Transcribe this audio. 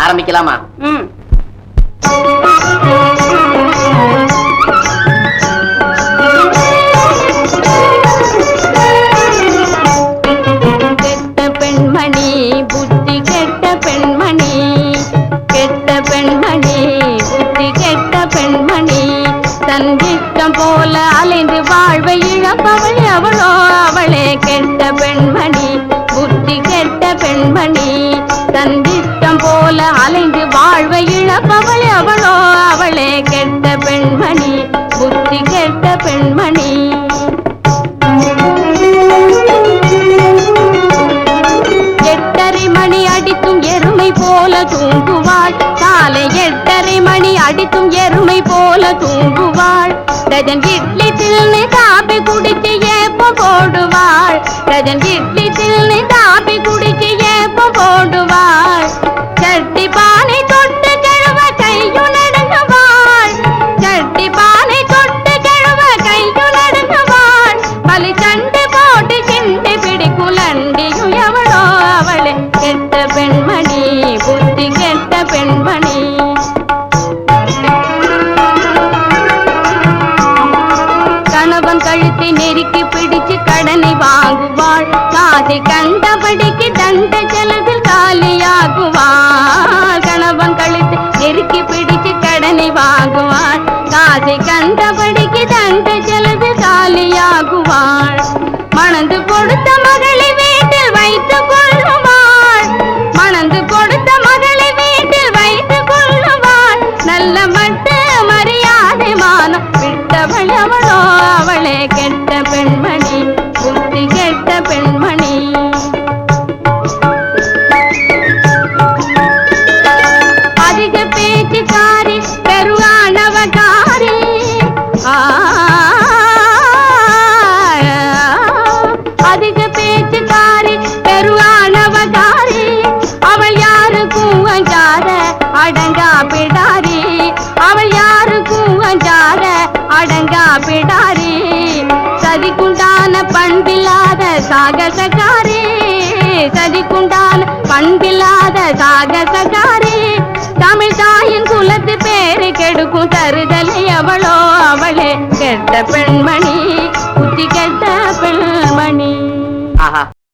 ஆரம்பிக்கலாமா? கெட்ட பெண்மணி புத்தி கெட்ட பெண்மணி, கெட்ட பெண்மணி புத்தி கெட்ட பெண்மணி, தன் இஷ்டம் போல அலைந்து வாழ்வை இழப்பவள் அவளோ அவளே கெட்ட பெண்மணி புத்தி கெட்ட பெண்மணி, தன் இஷ்டம் போல அலைந்து வாழ்வை இழப்பவள் அவளோ அவளே கெட்ட பெண்மணி புத்தி கெட்ட பெண்மணி. எட்டரை மணி அடித்தும் எருமை போல தூங்குவாள், காலை 8:30 மணி அடித்தும் எருமை போல தூங்குவாள், டஜன் இட்லி தில்லை காபி குடிச்சு ஏப்பம் போடுவாள், டஜன் இட்லி தில்லை காபி குடிச்சு ஏப்பம் போடுவாள், சட்டி பானை தொட்டு கழுவ கையும் நடுங்குவாள், சட்டி பானை தொட்டு கழுவ கையும் நடுங்குவாள், பலி சண்டை போட்டு சிந்தை பிடிக்குலண்டியும் எவளோ அவளே கெட்ட பெண்மணி புத்தி கெட்ட பெண்மணி. கணவன் கழுத்தை நெருக்கி பிடிச்சு கடனை வாங்குவாள், காதை கண்டபடிக்கு தண்ட செலவில் காலியாகுவாள், கணவன் கழுத்தை நெருக்கி பிடிச்சு கடனை வாங்குவாள், காதை கண்டபடிக்கு தண்ட செலவில் காலியாகுவாள், மணந்து கொடுத்த மகளை வீட்டில் வைத்துக் கொள்ளுவாள், மணந்து கொடுத்த மகளை வீட்டில் வைத்துக் கொள்ளுவாள், நல்ல மட்டு மரியாதை மானம் விட்டவள் அவளோ அவளே கெட்ட பெண்மணி புத்தி கெட்ட பெண்மணி. அதிக பேச்சுக்காரி பெருவானவகாரி, அதிக பேச்சுக்காரி பெருவானவகாரி, அவள் யாருக்கும் அஞ்சாத அடங்கா பிடாரி, அவள் யாருக்கும் அஞ்சாத அடங்கா பிடாரி, சதிக்குண்டான பண்பில்லாத சாகசகாரி, சதிக்குண்டான பண்பில்லாத சாகசகாரி, தமிழ் தாயின் குலத்து பேரு கெடுக்கும் தருதலை அவளோ அவளே கெட்ட பெண்மணி